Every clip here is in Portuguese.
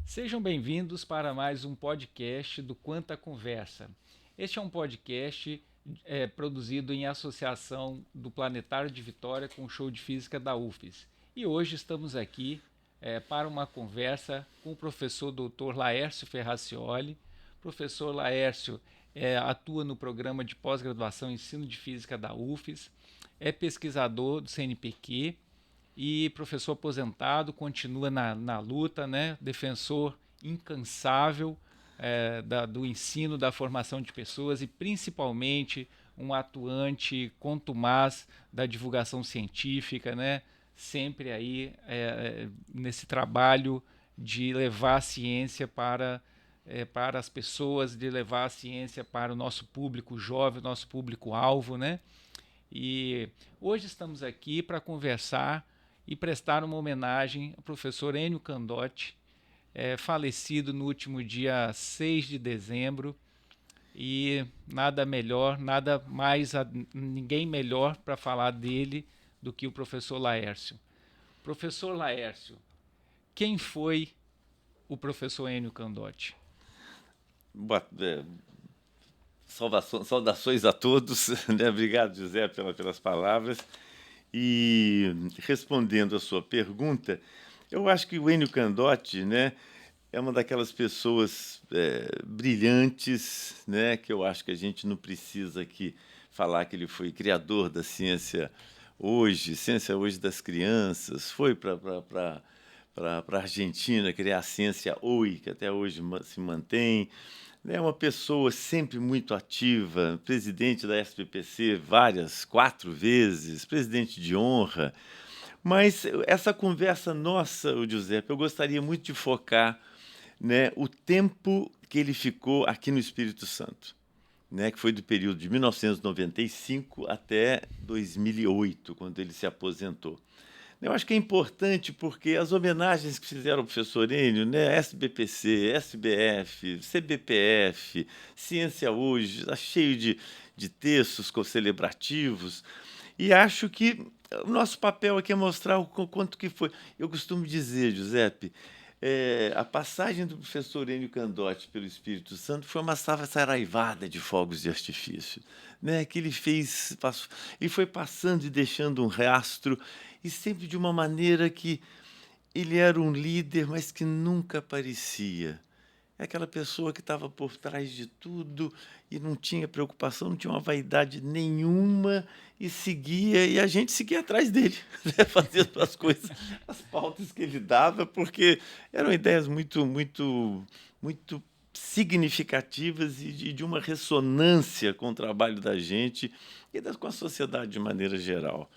Sejam bem-vindos para mais um podcast do Quanta Conversa. Este é um podcast produzido em associação do Planetário de Vitória com o Show de Física da UFES. E hoje estamos aqui para uma conversa com o professor Dr. Laércio Ferracioli. O professor Laércio atua no programa de pós-graduação em Ensino de Física da UFES, é pesquisador do CNPq, e professor aposentado, continua na luta, né? Defensor incansável do ensino, da formação de pessoas e principalmente um atuante contumaz da divulgação científica, né? Sempre aí nesse trabalho de levar a ciência para as pessoas, de levar a ciência para o nosso público jovem, o nosso público-alvo, né? E hoje estamos aqui para conversar e prestar uma homenagem ao professor Enio Candotti, falecido no último dia 6 de dezembro, e nada melhor, ninguém melhor para falar dele do que o professor Laércio. Professor Laércio, quem foi o professor Enio Candotti? Saudações a todos, né? Obrigado, José, pelas palavras. E respondendo a sua pergunta, eu acho que o Enio Candotti, né, é uma daquelas pessoas brilhantes, né, que eu acho que a gente não precisa aqui falar que ele foi criador da ciência hoje das crianças, foi para a Argentina criar a ciência OI, que até hoje se mantém. É uma pessoa sempre muito ativa, presidente da SBPC 4 vezes, presidente de honra. Mas essa conversa nossa, Giuseppe, eu gostaria muito de focar, né, o tempo que ele ficou aqui no Espírito Santo, né, que foi do período de 1995 até 2008, quando ele se aposentou. Eu acho que é importante porque as homenagens que fizeram ao professor Enio, né, SBPC, SBF, CBPF, Ciência Hoje, está cheio de textos celebrativos, e acho que o nosso papel aqui é mostrar o quanto que foi. Eu costumo dizer, Giuseppe, a passagem do professor Enio Candotti pelo Espírito Santo foi uma saraivada de fogos de artifício, né, que ele foi passando e deixando um rastro, e sempre de uma maneira que ele era um líder, mas que nunca aparecia. É aquela pessoa que estava por trás de tudo e não tinha preocupação, não tinha uma vaidade nenhuma, e seguia, e a gente seguia atrás dele, né, fazendo as coisas, as pautas que ele dava, porque eram ideias muito, muito, muito significativas e de uma ressonância com o trabalho da gente e com a sociedade de maneira geral,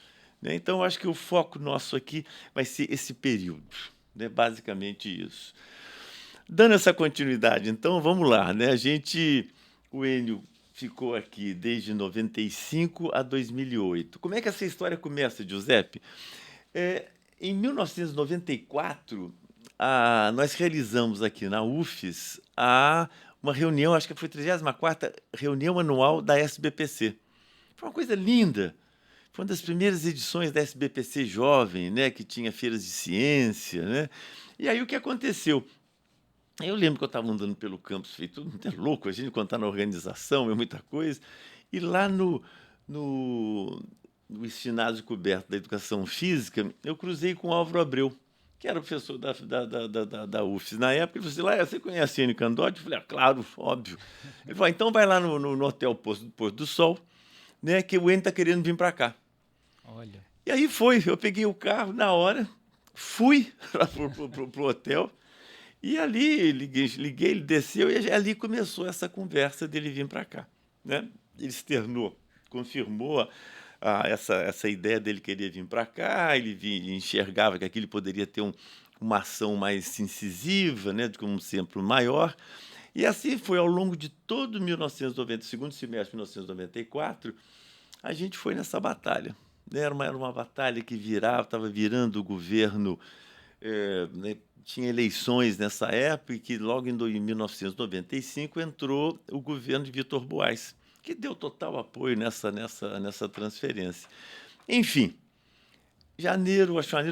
né? Então, acho que o foco nosso aqui vai ser esse período, né? Basicamente isso. Dando essa continuidade, então, vamos lá, né? O Enio ficou aqui desde 95 a 2008. Como é que essa história começa, Giuseppe? Em 1994, nós realizamos aqui na UFES uma reunião, acho que foi a 34ª reunião anual da SBPC. Foi uma coisa linda. Foi uma das primeiras edições da SBPC Jovem, né, que tinha feiras de ciência, né? E aí o que aconteceu? Eu lembro que eu estava andando pelo campus, feito tudo muito louco, a gente quando está na organização, é muita coisa, e lá no ginásio coberto da Educação Física, eu cruzei com o Álvaro Abreu, que era professor da UFES. Na época, ele falou assim: você conhece Enio Candotti? Eu falei: claro, óbvio. Ele falou: então vai lá no Hotel Porto do Sol, né, que o Enio está querendo vir para cá. Olha. E aí eu peguei o carro na hora, fui para o hotel, e ali liguei, ele desceu, e ali começou essa conversa dele vir para cá, né? Ele externou, confirmou essa ideia dele querer vir para cá, ele enxergava que aquilo poderia ter uma ação mais incisiva, né, como um centro maior. E assim foi ao longo de todo 1990, segundo semestre de 1994, a gente foi nessa batalha, né? Era uma batalha que virava, estava virando o governo, né? Tinha eleições nessa época e que logo em 1995 entrou o governo de Vitor Buarque, que deu total apoio nessa transferência. Enfim,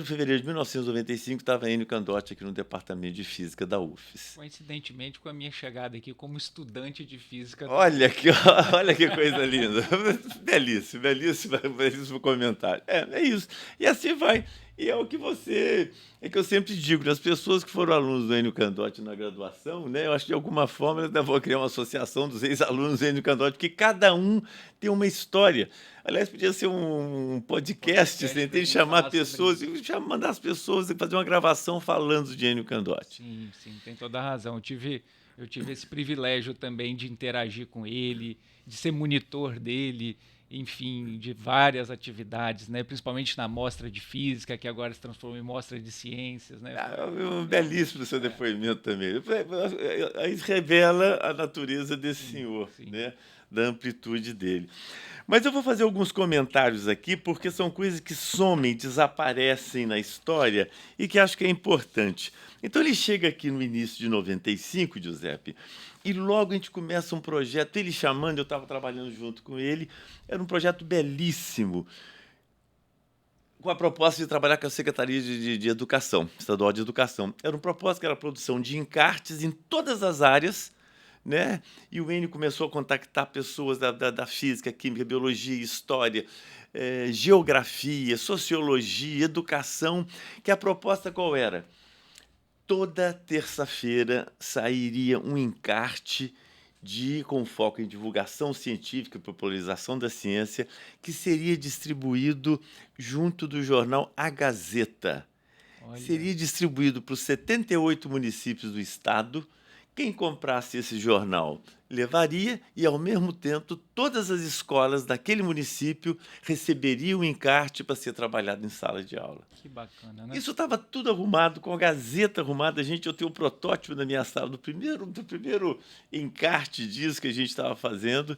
fevereiro de 1995, estava Enio Candotti aqui no departamento de física da UFES. Coincidentemente com a minha chegada aqui como estudante de física. Olha que coisa linda. Belíssimo, belíssimo, belíssimo comentário. É isso. E assim vai. E é que eu sempre digo, né, as pessoas que foram alunos do Enio Candotti na graduação, né, eu acho que de alguma forma eles vão criar uma associação dos ex-alunos do Enio Candotti, porque cada um tem uma história. Aliás, podia ser um podcast, você tem que chamar pessoas, mandar as pessoas e fazer uma gravação falando de Enio Candotti. Sim, sim, tem toda a razão. Eu tive esse privilégio também de interagir com ele, de ser monitor dele, enfim, de várias atividades, né? Principalmente na mostra de física, que agora se transformou em mostra de ciências, né? Belíssimo o seu depoimento também. Aí revela a natureza desse senhor, sim. Né? Da amplitude dele. Mas eu vou fazer alguns comentários aqui, porque são coisas que somem, desaparecem na história e que acho que é importante. Então ele chega aqui no início de 95, Giuseppe, e logo a gente começa um projeto, ele chamando, eu estava trabalhando junto com ele, era um projeto belíssimo, com a proposta de trabalhar com a Secretaria de Educação, Estadual de Educação. Era um propósito que era a produção de encartes em todas as áreas, né? E o Enio começou a contactar pessoas da física, química, biologia, história, geografia, sociologia, educação, que a proposta qual era? Toda terça-feira sairia um encarte com foco em divulgação científica e popularização da ciência, que seria distribuído junto do jornal A Gazeta. Olha. Seria distribuído para os 78 municípios do estado. Quem comprasse esse jornal levaria e, ao mesmo tempo, todas as escolas daquele município receberiam o encarte para ser trabalhado em sala de aula. Que bacana, né? Isso estava tudo arrumado, com a Gazeta arrumada. Eu tenho um protótipo na minha sala do primeiro encarte disso que a gente estava fazendo.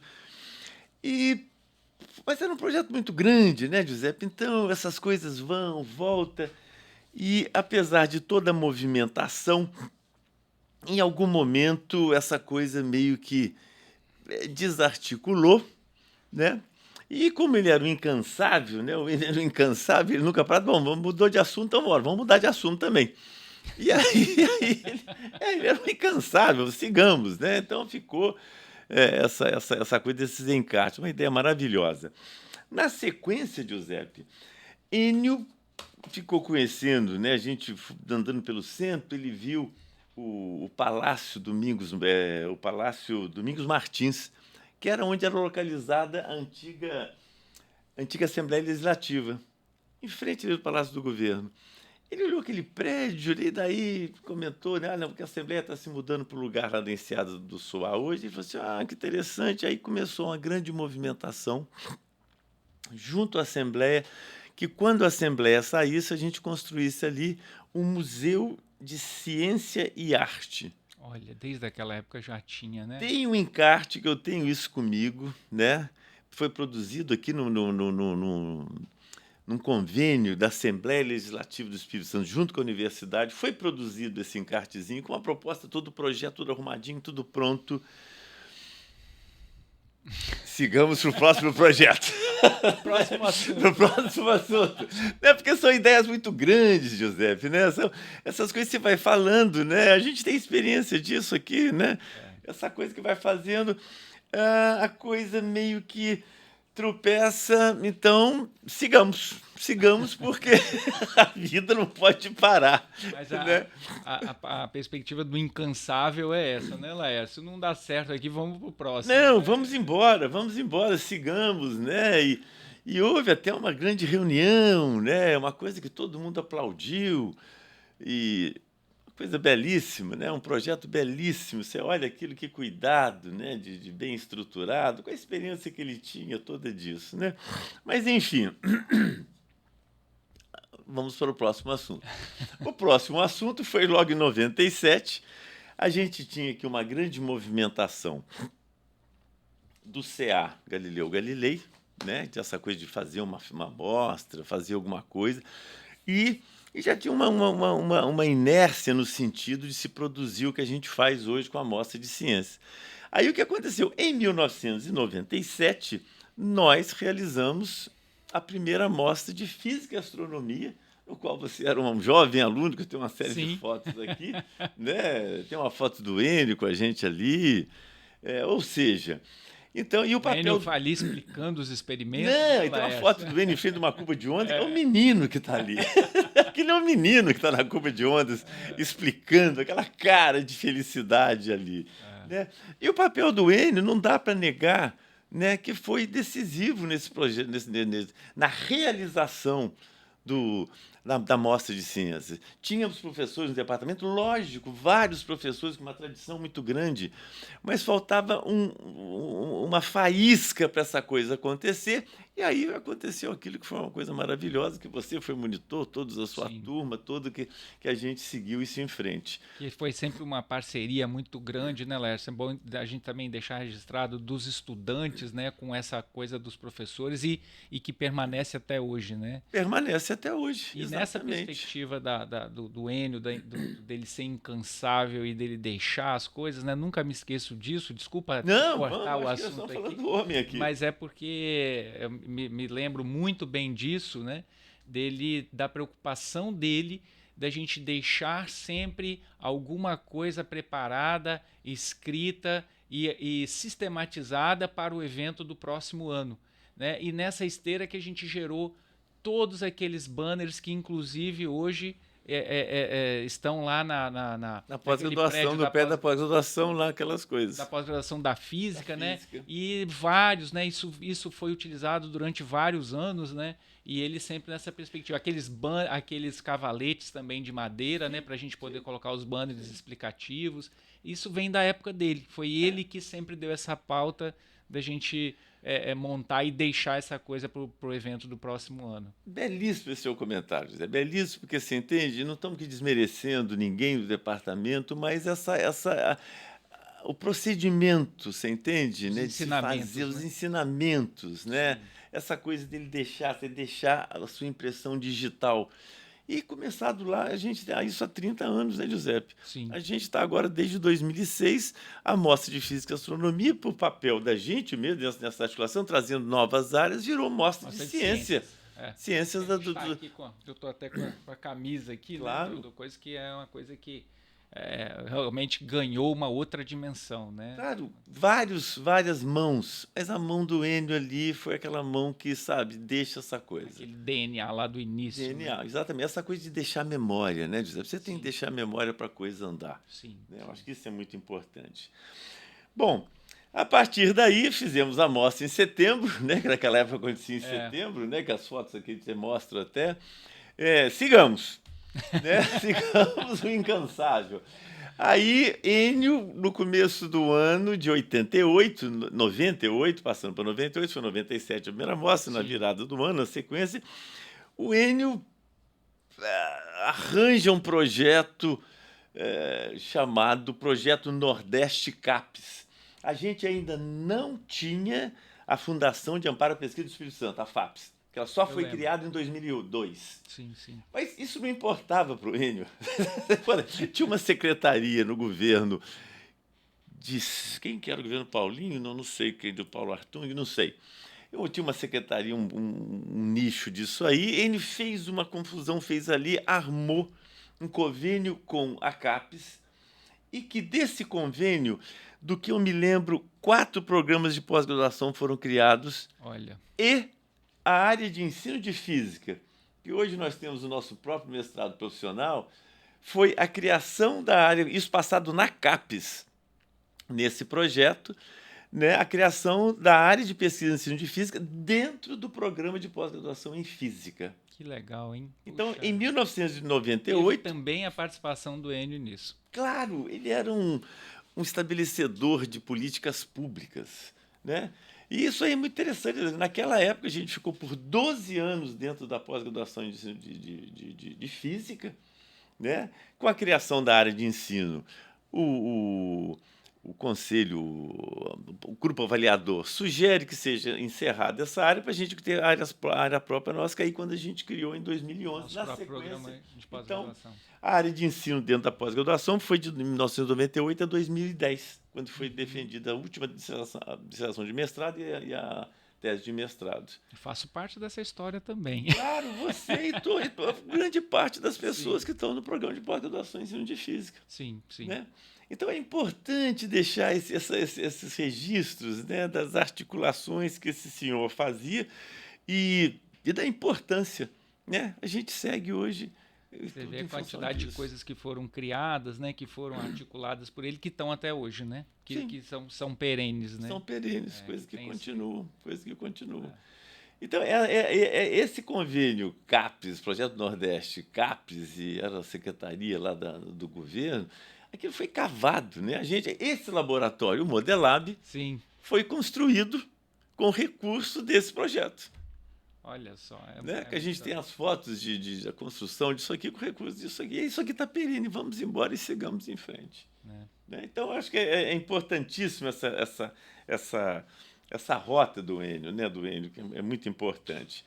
Mas era um projeto muito grande, né, Giuseppe? Então, essas coisas vão, voltam. E, apesar de toda a movimentação, em algum momento, essa coisa meio que desarticulou, né? E como ele era um incansável, né? Ele era um incansável, ele nunca parava, bom, mudou de assunto, então vamos mudar de assunto também. E aí ele era um incansável, sigamos, né? Então ficou essa coisa desses encartes, uma ideia maravilhosa. Na sequência, Giuseppe, Enio ficou conhecendo, né? A gente andando pelo centro, ele viu o Palácio Domingos Martins, que era onde era localizada a antiga Assembleia Legislativa, em frente do Palácio do Governo. Ele olhou aquele prédio e daí comentou, né, porque a Assembleia está se mudando para o lugar lá da Enseada do Soar hoje. Ele falou assim, que interessante. Aí começou uma grande movimentação junto à Assembleia, que quando a Assembleia saísse, a gente construísse ali um museu de ciência e arte. Olha, desde aquela época já tinha, né? Tem um encarte que eu tenho isso comigo, né? Foi produzido aqui num convênio da Assembleia Legislativa do Espírito Santo, junto com a universidade. Foi produzido esse encartezinho com uma proposta, todo o projeto, tudo arrumadinho, tudo pronto. Sigamos para o próximo projeto. Próximo assunto. No próximo assunto. Né? Porque são ideias muito grandes, Giuseppe, né? Essas coisas que você vai falando, né? A gente tem experiência disso aqui, né? Essa coisa que vai fazendo, a coisa meio que tropeça. Então, sigamos, porque a vida não pode parar. Mas né? a perspectiva do incansável é essa, né, Laércio? Se não dá certo aqui, vamos pro próximo. Não, né? vamos embora, sigamos, né? E houve até uma grande reunião, né? Uma coisa que todo mundo aplaudiu. E uma coisa belíssima, né? Um projeto belíssimo. Você olha aquilo, que cuidado, né? De bem estruturado, com a experiência que ele tinha toda disso, né? Mas, enfim, vamos para o próximo assunto. O próximo assunto foi logo em 97. A gente tinha aqui uma grande movimentação do CA Galileu Galilei, né? Dessa coisa de fazer uma amostra, fazer alguma coisa. E já tinha uma inércia no sentido de se produzir o que a gente faz hoje com a amostra de ciência. Aí o que aconteceu? Em 1997, nós realizamos a primeira amostra de física e astronomia, no qual você era um jovem aluno, que eu tenho uma série de Sim. fotos aqui, né? Tem uma foto do Enio com a gente ali. Ou seja, então, e o O Enio papel. ali explicando os experimentos, Não, né, e tem uma Laércio? foto do Enio em frente de uma cuba de ondas, é o menino que está ali. Aquele é o menino que está na cuba de ondas, explicando aquela cara de felicidade ali. Né? E o papel do Enio não dá para negar, né, que foi decisivo nesse projeto, na realização da mostra de ciências. Tínhamos professores no departamento, lógico, vários professores com uma tradição muito grande, mas faltava uma faísca para essa coisa acontecer, e aí aconteceu aquilo que foi uma coisa maravilhosa, que você foi monitor, todos a sua Sim. turma, todo que a gente seguiu isso em frente. Que foi sempre uma parceria muito grande, né, Lércio? É bom a gente também deixar registrado dos estudantes, né, com essa coisa dos professores e que permanece até hoje, né? Permanece até hoje, E nessa exatamente. perspectiva do Enio, dele ser incansável e dele deixar as coisas, né? Nunca me esqueço disso. Desculpa Não, cortar o acho que nós assunto estamos falando aqui, do homem aqui. mas é porque eu me lembro muito bem disso, né? Da preocupação dele da gente deixar sempre alguma coisa preparada, escrita e sistematizada para o evento do próximo ano, né? E nessa esteira que a gente gerou todos aqueles banners que, inclusive, hoje estão lá Na pós-graduação, no pé da pós-graduação, lá aquelas coisas. Da pós-graduação da física, Da né? física. E vários, né? Isso foi utilizado durante vários anos, né? E ele sempre nessa perspectiva. Aqueles cavaletes também de madeira, né? Para a gente poder colocar os banners explicativos. Isso vem da época dele. Foi ele que sempre deu essa pauta da gente montar e deixar essa coisa para o evento do próximo ano. Belíssimo esse seu comentário, Zé. Belíssimo, porque você entende, não estamos aqui desmerecendo ninguém do departamento, mas o procedimento, você entende, Os né, de se ensinamentos, fazer, os né? ensinamentos, né? Sim. Essa coisa dele você deixar a sua impressão digital. E começado lá, a gente isso há 30 anos, né, Giuseppe? Sim. A gente está agora, desde 2006, a Mostra de Física e Astronomia, por papel da gente mesmo, nessa articulação, trazendo novas áreas, virou Mostra de Ciência. Ciências eu estou até com a camisa aqui, claro. né? Coisa que é uma coisa que realmente ganhou uma outra dimensão, né? Claro, várias mãos, mas a mão do Enio ali foi aquela mão que, sabe, deixa essa coisa. Aquele DNA lá do início. DNA, né? exatamente. Essa coisa de deixar memória, né, José? Você tem que deixar memória para a coisa andar. Sim. Né? Eu acho que isso é muito importante. Bom, a partir daí fizemos a mostra em setembro, né? Que naquela época acontecia em setembro, né? Que as fotos aqui você mostra até. Sigamos, né? Sigamos o incansável. Aí, Enio, no começo do ano de 88, 98, passando para 98, foi 97 a primeira mostra, na virada do ano, na sequência, o Enio arranja um projeto chamado Projeto Nordeste CAPES. A gente ainda não tinha a Fundação de Amparo à Pesquisa do Espírito Santo, a FAPES, que ela só foi criada em 2002. Sim, sim. Mas isso não importava para o Enio. Tinha uma secretaria no governo de... Quem que era o governo Paulinho? Não sei quem, do Paulo Artung, não sei. Eu tinha uma secretaria, um nicho disso aí. Ele fez uma confusão, fez ali, armou um convênio com a CAPES, e que desse convênio, do que eu me lembro, 4 programas de pós-graduação foram criados. Olha. E a área de ensino de física, que hoje nós temos o nosso próprio mestrado profissional, foi a criação da área, isso passado na CAPES, nesse projeto, né, a criação da área de pesquisa e ensino de física dentro do programa de pós-graduação em física. Que legal, hein? Então, em 1998... Teve também a participação do Enio nisso. Claro, ele era um estabelecedor de políticas públicas, né? E isso aí é muito interessante. Naquela época, a gente ficou por 12 anos dentro da pós-graduação de física, né? Com a criação da área de ensino. o conselho, o grupo avaliador sugere que seja encerrada essa área para a gente ter a área própria nossa, que aí quando a gente criou em 2011, Nosso na próprio programa sequência. de Então, pós-graduação. a área de ensino dentro da pós-graduação foi de 1998 a 2010, quando foi defendida a última dissertação de mestrado e a tese de mestrado. Eu faço parte dessa história também. Claro, você e grande parte das pessoas Sim. que estão no programa de pós-graduação em ensino de física. Sim, sim. Né? Então é importante deixar esses registros, né, das articulações que esse senhor fazia e da importância. Né? A gente segue hoje. Você vê a quantidade de coisas que foram criadas, né, que foram articuladas por ele, que estão até hoje, né? Que são perenes, né? São perenes, coisas que continuam, coisas que continuam. É. Então, esse convênio CAPES, Projeto Nordeste, CAPES, e era a secretaria lá do governo, aquilo foi cavado, né? Esse laboratório, o Modelab, Sim. foi construído com recurso desse projeto. Olha só. Né? Que a gente tem as fotos da construção disso aqui com recurso disso aqui. E isso aqui está perene, vamos embora e sigamos em frente. Né? Então, acho que é importantíssimo essa rota do Enio, né? Do Enio, que é muito importante.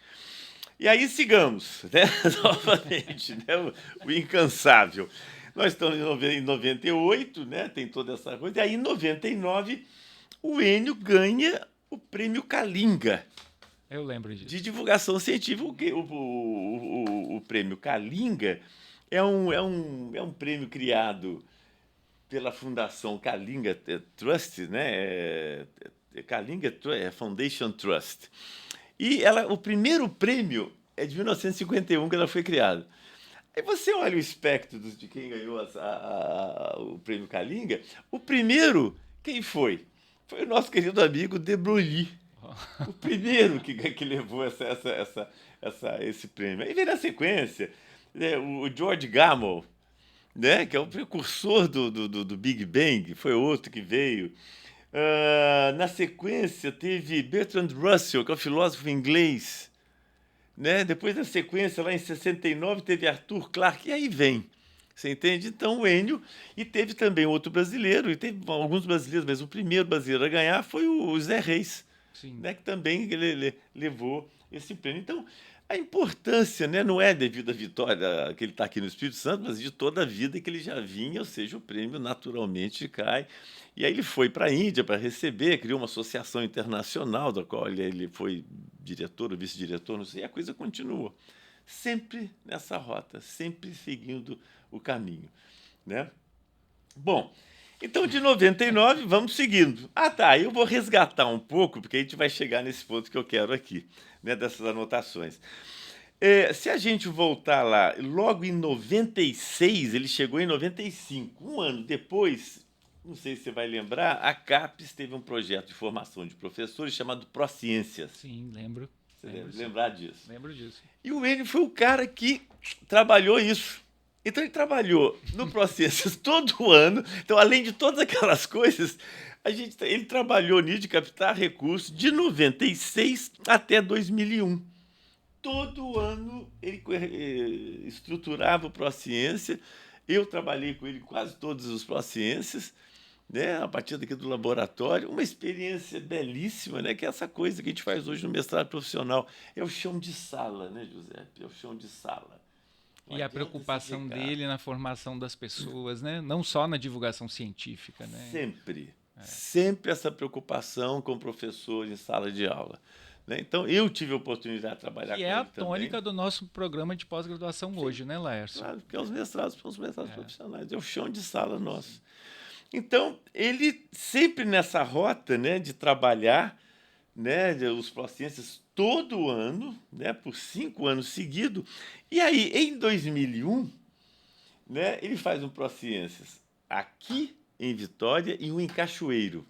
E aí sigamos, né? Novamente, né? O incansável. Nós estamos em 98, né? Tem toda essa coisa. E aí, em 99, o Enio ganha o Prêmio Kalinga. Eu lembro disso. De divulgação científica. O Prêmio Kalinga é um prêmio criado pela Fundação Kalinga Trust, né? Kalinga Foundation Trust. E o primeiro prêmio é de 1951, que ela foi criada. Aí você olha o espectro de quem ganhou o prêmio Kalinga. O primeiro, quem foi? Foi o nosso querido amigo De Broglie. O primeiro que levou esse prêmio. Aí vem na sequência, né, o George Gamow, né, que é o precursor do Big Bang, foi outro que veio. Na sequência, teve Bertrand Russell, que é o filósofo inglês. Né? Depois, na sequência, lá em 69, teve Arthur Clarke, e aí vem. Você entende? Então, o Enio, e teve também outro brasileiro, e teve alguns brasileiros, mas o primeiro brasileiro a ganhar foi o Zé Reis. Sim. Né, que também ele levou esse prêmio. Então, a importância, né, não é devido à vitória que ele está aqui no Espírito Santo, mas de toda a vida que ele já vinha, ou seja, o prêmio naturalmente cai. E aí ele foi para a Índia para receber, criou uma associação internacional, da qual ele foi diretor ou vice-diretor, não sei, e a coisa continua. Sempre nessa rota, sempre seguindo o caminho. Né? Bom, então, de 99, vamos seguindo. Eu vou resgatar um pouco, porque a gente vai chegar nesse ponto que eu quero aqui, né, dessas anotações. Se a gente voltar lá, logo em 96, ele chegou em 95, um ano depois, não sei se você vai lembrar, a CAPES teve um projeto de formação de professores chamado Prociências. Sim, lembro. Você deve lembrar disso. Lembro disso. E o Enio foi o cara que trabalhou isso. Então, ele trabalhou no Prociências todo ano. Então, além de todas aquelas coisas, ele trabalhou nisso de captar recursos de 96 até 2001. Todo ano ele estruturava o Prociência. Eu trabalhei com ele quase todos os Prociências, né, a partir daqui do laboratório. Uma experiência belíssima, né, que é essa coisa que a gente faz hoje no mestrado profissional. É o chão de sala, né, Giuseppe? É o chão de sala. E a preocupação dele na formação das pessoas, né? Não só na divulgação científica, né? Sempre essa preocupação com o professor em sala de aula. Né? Então, eu tive a oportunidade de trabalhar com ele também. E é a tônica do nosso programa de pós-graduação hoje, né, Laércio? Claro, porque os mestrados são os mestrados profissionais, é o chão de sala nosso. Então, ele sempre nessa rota, né, de trabalhar, né, os Prociências todo ano, né, por 5 anos seguidos. E aí, em 2001, né, ele faz um Prociências aqui em Vitória e um em Cachoeiro.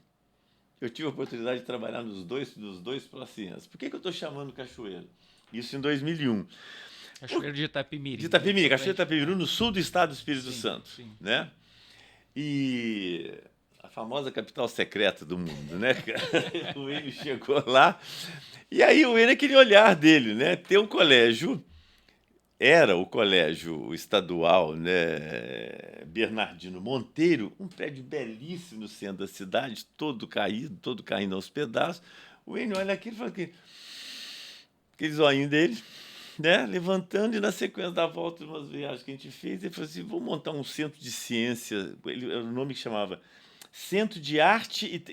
Eu tive a oportunidade de trabalhar nos dois Prociências. Por que eu estou chamando Cachoeiro? Isso em 2001. Cachoeiro de Itapemirim. De Itapemirim, Cachoeiro de Itapemirim, no sul do estado do Espírito Santo. Sim. Né? E a famosa capital secreta do mundo, né? O Enio chegou lá, e aí o Enio, aquele olhar dele, né? Ter um colégio era o colégio estadual, né, Bernardino Monteiro, um prédio belíssimo no centro da cidade, todo caído, todo caindo aos pedaços. O Enio olha aquilo e fala que aquele zoinho dele, né, levantando, e na sequência da volta de umas viagens que a gente fez, ele falou assim: vou montar um centro de ciência. Ele, era o nome que chamava Centro de Arte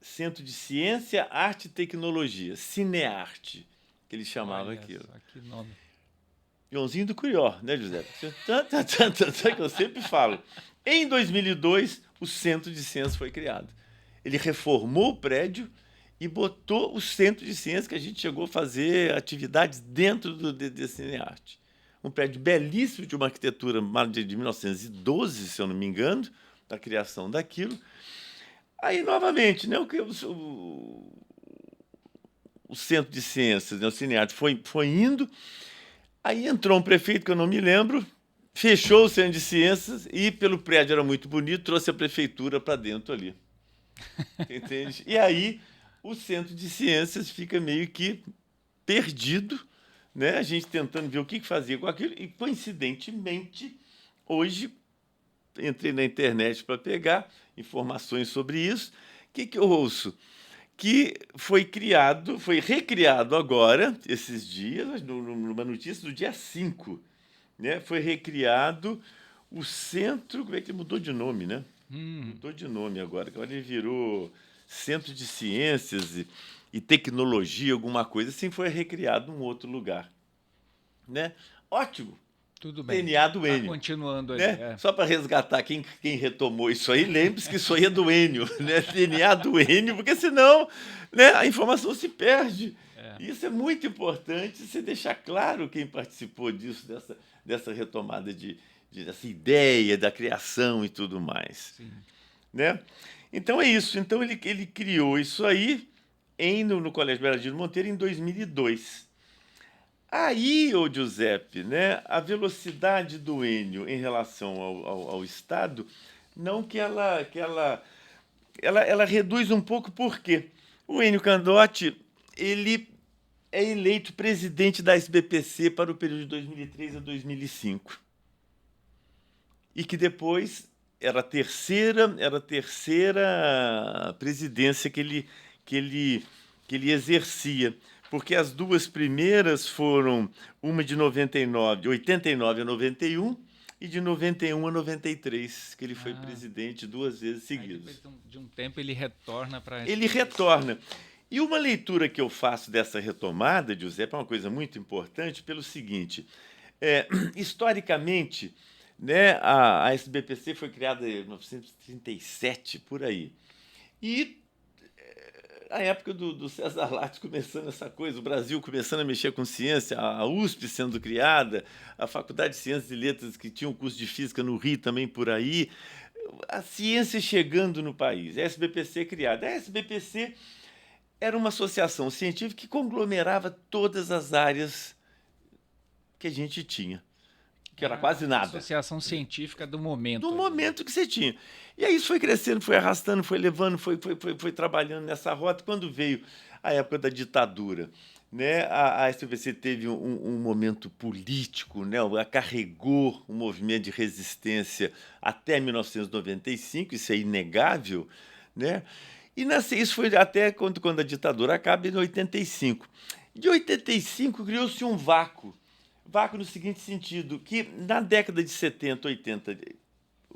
Centro de Ciência, Arte e Tecnologia, Cinearte, que ele chamava Olha aquilo. só, que nome. Joãozinho do Curió, né, José? Tanto que eu sempre falo. Em 2002, o Centro de Ciências foi criado. Ele reformou o prédio e botou o Centro de Ciências, que a gente chegou a fazer atividades dentro de Cinearte. Um prédio belíssimo, de uma arquitetura de 1912, se eu não me engano, da criação daquilo. Aí, novamente, né, o Centro de Ciências, né, o Cinearte, foi indo. Aí entrou um prefeito que eu não me lembro, fechou o Centro de Ciências e, pelo prédio era muito bonito, trouxe a prefeitura para dentro ali. Entende? E aí o Centro de Ciências fica meio que perdido, né? A gente tentando ver o que fazia com aquilo, e coincidentemente, hoje, entrei na internet para pegar informações sobre isso. O que eu ouço? Que foi criado, foi recriado agora, esses dias, numa notícia do dia 5, né? Foi recriado o centro, como é que ele mudou de nome, né? Mudou de nome agora ele virou Centro de Ciências e Tecnologia, alguma coisa assim, foi recriado num outro lugar, né? Ótimo, Tudo bem. DNA do Tá Enio. continuando ali. Né? Só para resgatar quem retomou isso aí, lembre-se que isso aí é do Enio, né? DNA do Enio, porque senão, né, a informação se perde. Isso é muito importante, você deixar claro quem participou disso, dessa retomada dessa ideia da criação e tudo mais. Sim. Né? Então é isso. Então ele criou isso aí no Colégio Bernardino Monteiro em 2002. Aí, ô Giuseppe, né, a velocidade do Enio em relação ao Estado, não que ela reduz um pouco, porque o Enio Candotti, ele é eleito presidente da SBPC para o período de 2003 a 2005. E que depois era a terceira presidência que ele exercia, porque as duas primeiras foram uma de 89 a 91 e de 91 a 93, que ele foi presidente 2 vezes seguidas. Aí depois de um tempo ele retorna para... Ele retorna. E uma leitura que eu faço dessa retomada, Giuseppe, é uma coisa muito importante, pelo seguinte: historicamente, né, a SBPC foi criada em 1937, por aí. E a época do César Lattes começando essa coisa, o Brasil começando a mexer com ciência, a USP sendo criada, a Faculdade de Ciências e Letras, que tinha um curso de Física no Rio também por aí, a ciência chegando no país, a SBPC criada. A SBPC era uma associação científica que conglomerava todas as áreas que a gente tinha, que era quase nada. Associação científica do momento. Do momento que você tinha. E aí isso foi crescendo, foi arrastando, foi levando, foi trabalhando nessa rota. Quando veio a época da ditadura, né, a SBPC teve um momento político, né, ela carregou um movimento de resistência até 1995, isso é inegável, né? E isso foi até quando a ditadura acaba, em 85. De 85 criou-se um vácuo. Vácuo no seguinte sentido, que na década de 70, 80,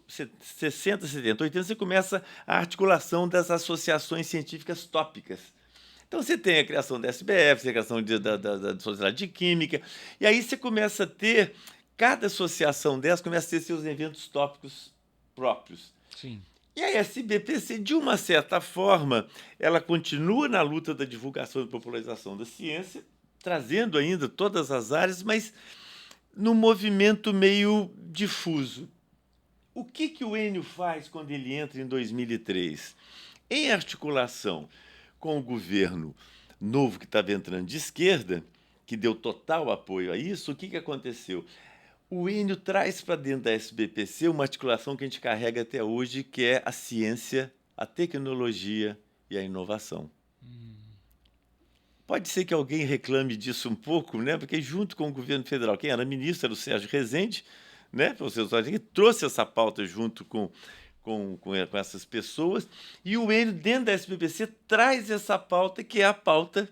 60, 70, 80, você começa a articulação das associações científicas tópicas. Então você tem a criação da SBF, você tem a criação da Sociedade de Química, e aí você começa a ter, cada associação dessas começa a ter seus eventos tópicos próprios. Sim. E a SBPC, de uma certa forma, ela continua na luta da divulgação e popularização da ciência, trazendo ainda todas as áreas, mas num movimento meio difuso. O que o Enio faz quando ele entra em 2003? Em articulação com o governo novo que estava entrando de esquerda, que deu total apoio a isso, o que aconteceu? O Enio traz para dentro da SBPC uma articulação que a gente carrega até hoje, que é a ciência, a tecnologia e a inovação. Pode ser que alguém reclame disso um pouco, né? Porque junto com o governo federal, quem era ministro era o Sérgio Rezende, né? O Sérgio Rezende trouxe essa pauta junto com essas pessoas, e o Enio, dentro da SBPC, traz essa pauta, que é a pauta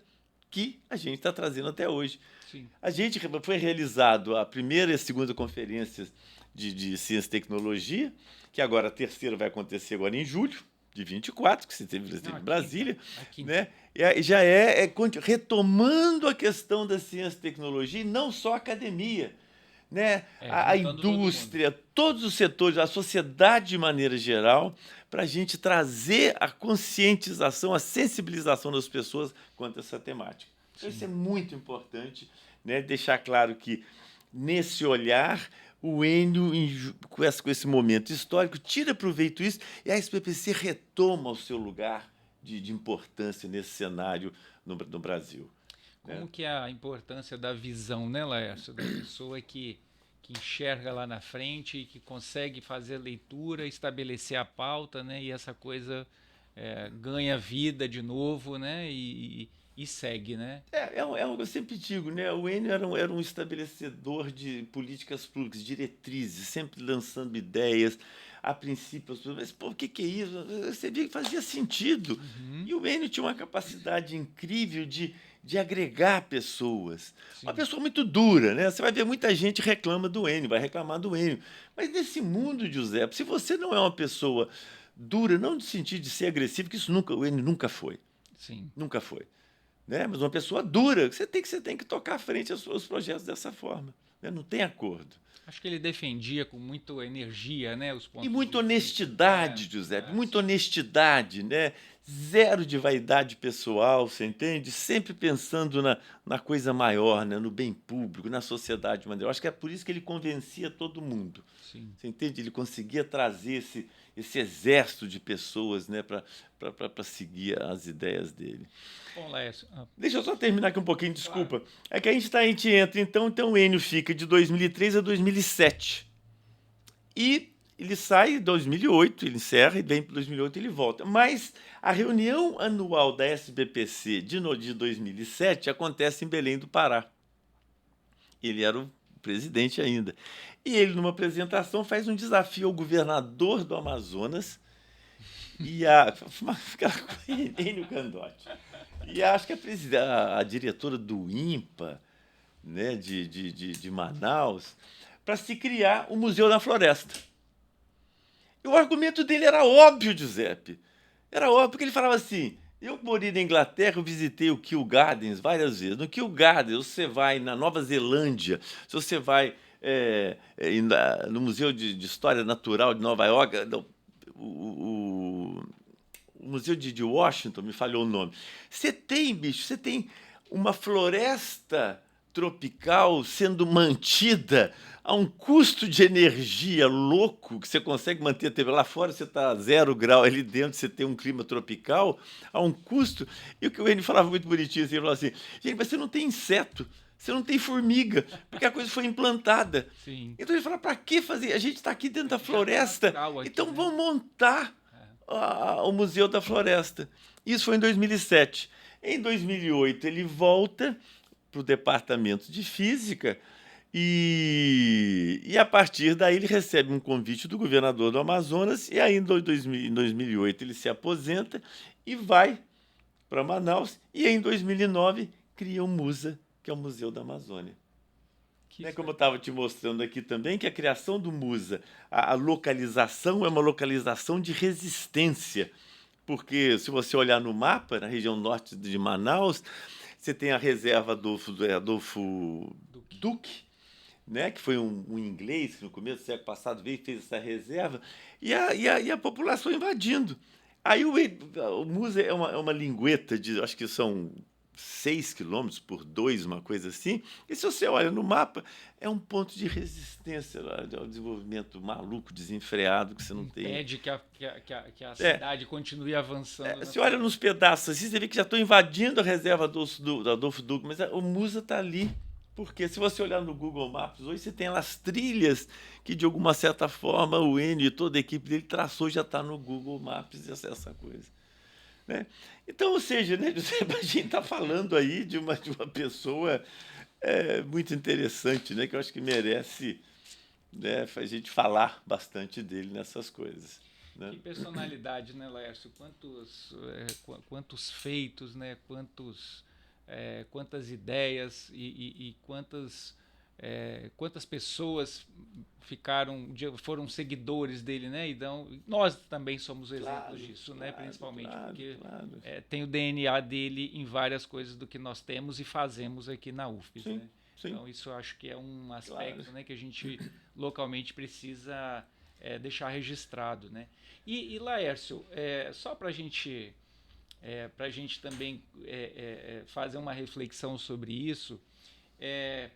que a gente está trazendo até hoje. Sim. A gente foi realizado a primeira e a segunda conferências de ciência e tecnologia, que agora a terceira vai acontecer agora em julho de 24, que se teve em Brasília, né? E já retomando a questão da ciência e tecnologia, e não só a academia, né? A indústria, todos os setores, a sociedade de maneira geral, para a gente trazer a conscientização, a sensibilização das pessoas quanto a essa temática. Então, isso é muito importante, né? Deixar claro que, nesse olhar, o Enio, com esse momento histórico, tira proveito disso, e a SBPC retoma o seu lugar de importância nesse cenário no Brasil. Como que é a importância da visão, né, Laércio? Da pessoa que enxerga lá na frente e que consegue fazer leitura, estabelecer a pauta, né? E essa coisa ganha vida de novo, né? E segue, né? Eu sempre digo, né? O Enio era um estabelecedor de políticas públicas, diretrizes, sempre lançando ideias. A princípio, as pessoas, mas pô, o que é isso? Você via que fazia sentido. Uhum. E o Enio tinha uma capacidade incrível de agregar pessoas. Sim. Uma pessoa muito dura, né? Você vai ver muita gente reclama do Enio, vai reclamar do Enio. Mas nesse mundo, José, se você não é uma pessoa dura, não no sentido de ser agressivo, que o Enio nunca foi. Sim. Nunca foi. Né? Mas uma pessoa dura, você tem que tocar à frente os projetos dessa forma. Né? Não tem acordo. Acho que ele defendia com muita energia, né, os pontos. E muita honestidade, Giuseppe, muita honestidade, né? Zero de vaidade pessoal, você entende? Sempre pensando na coisa maior, né? No bem público, na sociedade de maneira. Eu acho que é por isso que ele convencia todo mundo. Sim. Você entende? Ele conseguia trazer esse exército de pessoas, né, para seguir as ideias dele. Bom, Laércio, deixa eu só terminar aqui um pouquinho, desculpa. Claro. É que a gente entra, então o Enio fica de 2003 a 2007. E ele sai em 2008, ele encerra, e vem para 2008 ele volta. Mas a reunião anual da SBPC de 2007 acontece em Belém do Pará. Ele era o presidente ainda. E ele, numa apresentação, faz um desafio ao governador do Amazonas e Enio Candotti. E acho que a diretora do INPA, né, de Manaus, para se criar o Museu da Floresta. E o argumento dele era óbvio, Giuseppe. Era óbvio, porque ele falava assim, eu morei na Inglaterra, eu visitei o Kew Gardens várias vezes. No Kew Gardens, você vai na Nova Zelândia, se você vai no Museu de História Natural de Nova York, o Museu de Washington, me falhou o nome. Você tem uma floresta tropical sendo mantida a um custo de energia louco, que você consegue manter a temperatura. Lá fora você está a 0 grau, ali dentro você tem um clima tropical, a um custo. E o que o Enio falava muito bonitinho, assim, ele falava assim, gente, mas você não tem inseto, você não tem formiga, porque a coisa foi implantada. Sim. Então ele fala, para que fazer? A gente está aqui dentro da floresta, aqui, então vamos montar o Museu da Floresta. Isso foi em 2007. Em 2008 ele volta para o departamento de física e a partir daí ele recebe um convite do governador do Amazonas e aí em 2008 ele se aposenta e vai para Manaus e em 2009 cria o MUSA, que é o Museu da Amazônia. Como eu estava te mostrando aqui também, que a criação do MUSA, a localização é uma localização de resistência, porque se você olhar no mapa, na região norte de Manaus, você tem a reserva Adolfo Duque, né, que foi um inglês que no começo do século passado veio e fez essa reserva, e a população invadindo. Aí o MUSA é uma lingueta de, acho que são 6 quilômetros por 2, uma coisa assim, e se você olha no mapa, é um ponto de resistência ao desenvolvimento maluco, desenfreado, que você não tem. Impede que a cidade continue avançando. Você olha nos pedaços assim, você vê que já estão invadindo a reserva do Adolfo Duque, mas o MUSA está ali. Porque se você olhar no Google Maps, hoje você tem lá as trilhas que, de alguma certa forma, o Enio e toda a equipe dele traçou, já está no Google Maps, essa coisa. né? Então, ou seja, né, José, a gente está falando aí de uma pessoa muito interessante, né, que eu acho que merece, né, a gente falar bastante dele nessas coisas, né? Que personalidade, né, Laércio? Quantos feitos, né? Quantas ideias e quantas pessoas foram seguidores dele, né? Então, nós também somos exemplos Claro, disso, né? claro, Principalmente claro, porque claro. tem o DNA dele em várias coisas do que nós temos e fazemos aqui na UFES, Sim, né? sim, Então, isso eu acho que é um claro. aspecto, né, que a gente localmente precisa deixar registrado, né? E Laércio, só para a gente também fazer uma reflexão sobre isso, é,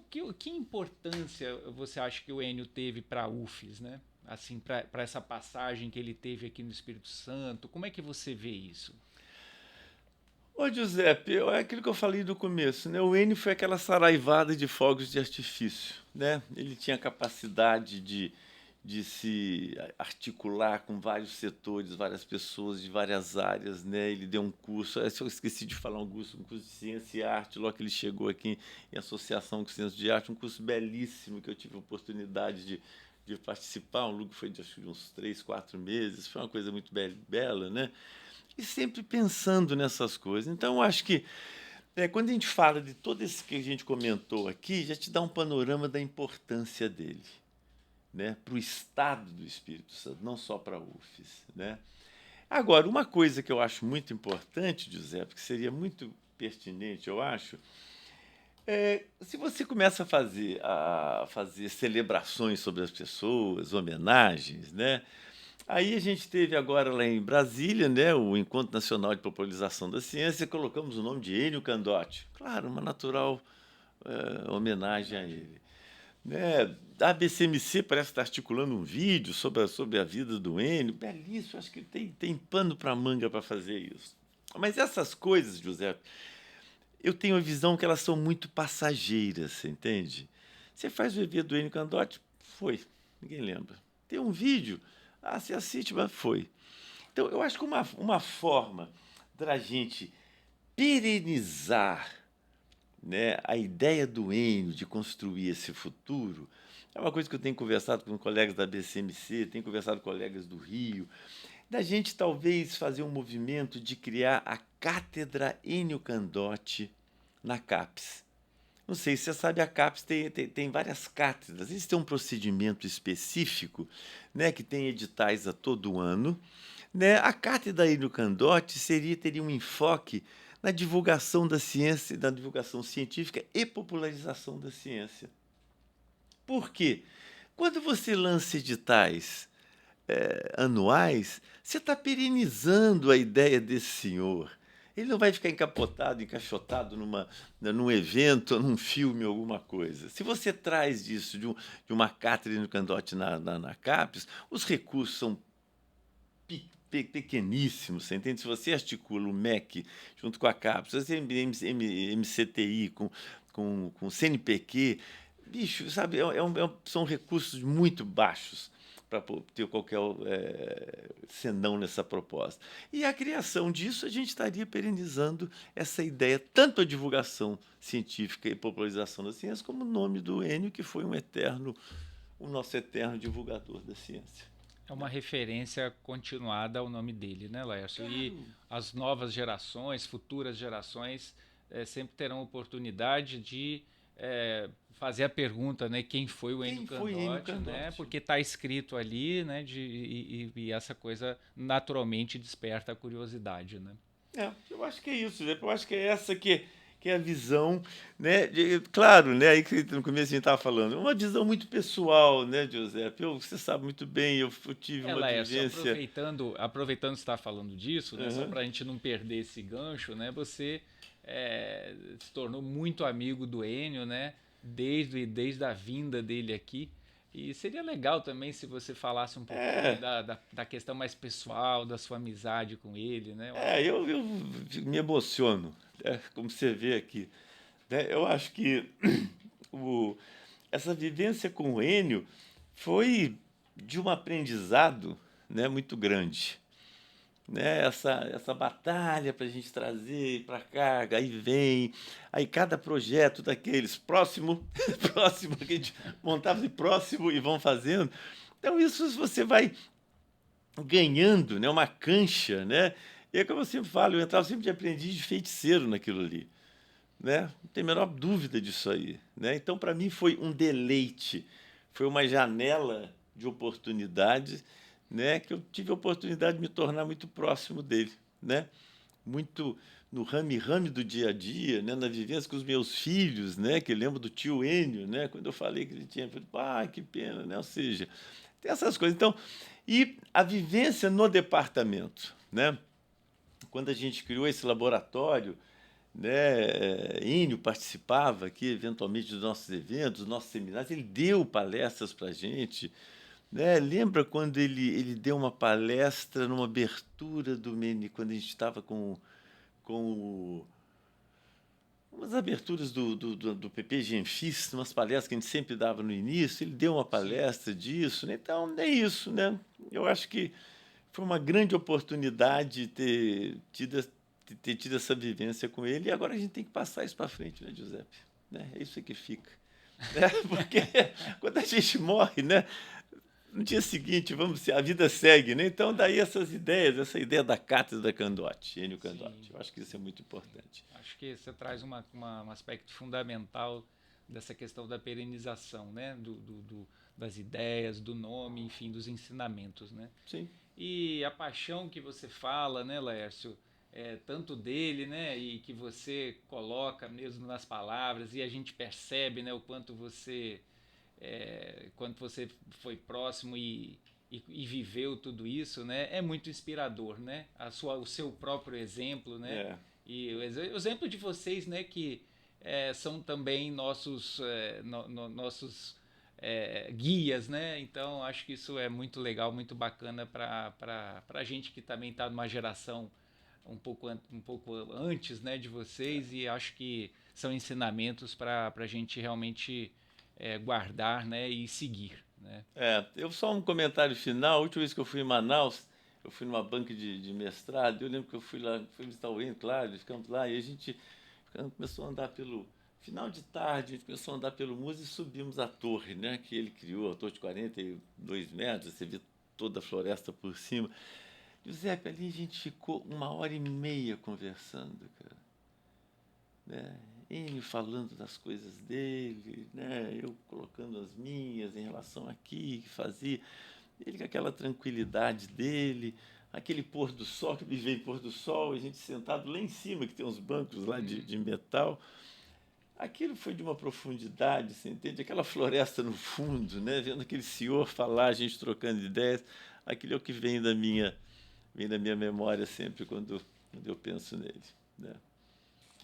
que importância você acha que o Enio teve para a UFES, né? Assim, para essa passagem que ele teve aqui no Espírito Santo, como é que você vê isso? Ô, Giuseppe, é aquilo que eu falei do começo, né? O Enio foi aquela saraivada de fogos de artifício, né? Ele tinha capacidade de se articular com vários setores, várias pessoas de várias áreas, né? Ele deu um curso, eu esqueci de falar um curso de ciência e arte, logo que ele chegou aqui em associação com ciência de arte, um curso belíssimo que eu tive a oportunidade de participar, um que foi de, acho, de uns 3, 4 meses, foi uma coisa muito bela, né? E sempre pensando nessas coisas. Então, eu acho que quando a gente fala de todo esse que a gente comentou aqui, já te dá um panorama da importância dele, né, para o estado do Espírito Santo, não só para a UFES, né? Agora, uma coisa que eu acho muito importante, José, que seria muito pertinente, eu acho, se você começa a fazer celebrações sobre as pessoas, homenagens, né? Aí a gente teve agora lá em Brasília, né, o Encontro Nacional de Popularização da Ciência, colocamos o nome de Enio Candotti. Claro, uma natural homenagem a Homenagem. ele. Né? A BCMC parece estar articulando um vídeo sobre a vida do Enio. Belíssimo, acho que tem pano para manga para fazer isso. Mas essas coisas, José, eu tenho a visão que elas são muito passageiras, você entende? Você faz o EV do Enio Candotti, foi, ninguém lembra. Tem um vídeo, você assiste, mas foi. Então, eu acho que uma forma da gente perenizar, né, a ideia do Enio de construir esse futuro é uma coisa que eu tenho conversado com colegas da BCMC, tenho conversado com colegas do Rio, da gente talvez fazer um movimento de criar a Cátedra Enio Candotti na CAPES. Não sei se você sabe, a CAPES tem várias cátedras. Eles têm um procedimento específico, né, que tem editais a todo ano. Né? A cátedra Enio Candotti teria um enfoque na divulgação da ciência, da divulgação científica e popularização da ciência. Por quê? Quando você lança editais anuais, você está perenizando a ideia desse senhor. Ele não vai ficar encapotado, encaixotado num evento, num filme, alguma coisa. Se você traz isso de uma cátedra no Candotti na CAPES, os recursos são pequeníssimos, você entende? Se você articula o MEC junto com a CAPES, você MCTI com CNPq, bicho, sabe, são recursos muito baixos para ter qualquer senão nessa proposta. E a criação disso, a gente estaria perenizando essa ideia, tanto a divulgação científica e popularização da ciência, como o nome do Enio, que foi o nosso eterno divulgador da ciência. É uma referência continuada ao nome dele, né, Laércio? E Claro. as novas gerações, futuras gerações, sempre terão oportunidade de fazer a pergunta, né, quem foi o Enio Quem foi Enio Candotti, né? Candotti? Porque está escrito ali, né? E essa coisa naturalmente desperta a curiosidade, né? Eu acho que é isso, né? Eu acho que é essa que é a visão, né? Claro, né? Aí que no começo a gente estava falando, uma visão muito pessoal, né, Giuseppe? Você sabe muito bem, eu tive uma Laércio, vivência. aproveitando que você está falando disso, né, só Aham. para a gente não perder esse gancho, né, você se tornou muito amigo do Enio, né, desde a vinda dele aqui. E seria legal também se você falasse um pouquinho É, da questão mais pessoal, da sua amizade com ele, né? eu me emociono, né? Como você vê aqui, né? Eu acho que o, essa vivência com o Enio foi de um aprendizado, né, muito grande. né? Essa batalha para a gente trazer para cá, aí vem, aí cada projeto daqueles, próximo, próximo, que a gente montava de próximo e vão fazendo. Então, isso você vai ganhando, né, uma cancha, né? E é como eu sempre falo, eu entrava sempre de aprendiz de feiticeiro naquilo ali, né? Não tem a menor dúvida disso aí, né? Então, para mim, foi um deleite, foi uma janela de oportunidades, né? Que eu tive a oportunidade de me tornar muito próximo dele, né? Muito no rame-rame do dia a dia, né? Na vivência com os meus filhos, né? Que eu lembro do tio Enio, né? Quando eu falei que ele tinha, eu falei, que pena, né? Ou seja, tem essas coisas. Então, e a vivência no departamento, né? Quando a gente criou esse laboratório, né, Enio participava aqui eventualmente dos nossos eventos, dos nossos seminários, ele deu palestras para a gente, né? Lembra quando ele deu uma palestra numa abertura do Mene, quando a gente estava com umas aberturas do PP Genfis, umas palestras que a gente sempre dava no início, ele deu uma Sim. palestra disso, né? Então é isso, né? Eu acho que foi uma grande oportunidade ter tido essa vivência com ele, e agora a gente tem que passar isso para frente, né, Giuseppe? Né? É isso aí que fica. Né? Porque quando a gente morre, né, no dia seguinte, a vida segue, né? Então, daí essas ideias, essa ideia da cátedra Candotti, Enio Sim, Candotti, eu acho que isso é muito sim. importante. Acho que você traz um aspecto fundamental dessa questão da perenização, né? Das ideias, do nome, enfim, dos ensinamentos, né? Sim. E a paixão que você fala, né, Laércio, tanto dele, né, e que você coloca mesmo nas palavras, e a gente percebe, né, o quanto você foi próximo e viveu tudo isso, né, é muito inspirador, né, o seu próprio exemplo, né, É. e o exemplo de vocês, né, que são também nossos guias, né? Então acho que isso é muito legal, muito bacana para a gente que também está numa geração um pouco antes, né, de vocês, e acho que são ensinamentos para a gente realmente guardar, né, e seguir, né? Eu só um comentário final. A última vez que eu fui em Manaus, eu fui numa banca de mestrado. Eu lembro que eu fui lá, fui visitar o Enio, claro, ficamos lá e a gente começou a andar pelo final de tarde, a gente começou a andar pelo museu e subimos a torre, né, que ele criou, a torre de 42 metros, você vê toda a floresta por cima. Giuseppe, ali a gente ficou 1h30 conversando, cara, né? Ele falando das coisas dele, né? Eu colocando as minhas em relação aqui, que fazia. Ele com aquela tranquilidade dele, aquele pôr do sol, que me veio pôr do sol, a gente sentado lá em cima, que tem uns bancos lá de metal. Aquilo foi de uma profundidade, você entende? Aquela floresta no fundo, né? Vendo aquele senhor falar, a gente trocando ideias. Aquilo é o que vem da minha memória sempre quando eu penso nele, né?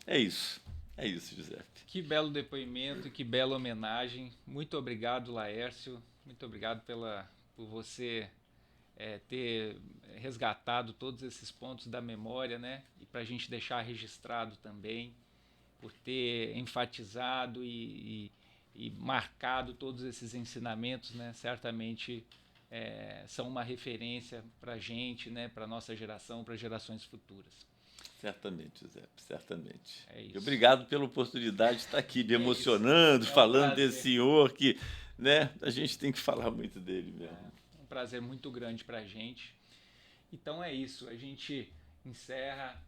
É isso. É isso, Giuseppe. Que belo depoimento e que bela homenagem. Muito obrigado, Laércio. Muito obrigado por você ter resgatado todos esses pontos da memória, né? E para a gente deixar registrado também, por ter enfatizado e marcado todos esses ensinamentos, né? Certamente são uma referência para a gente, né? Para a nossa geração, para gerações futuras. Certamente, Giuseppe, certamente. É E isso. obrigado pela oportunidade de estar aqui me É isso. emocionando, É um falando desse prazer. senhor que, né, a gente tem que falar muito dele mesmo. Um prazer muito grande para a gente. Então é isso. A gente encerra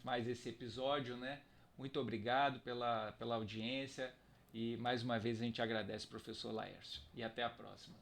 mais esse episódio, né? Muito obrigado pela audiência e mais uma vez a gente agradece o professor Laércio. E até a próxima.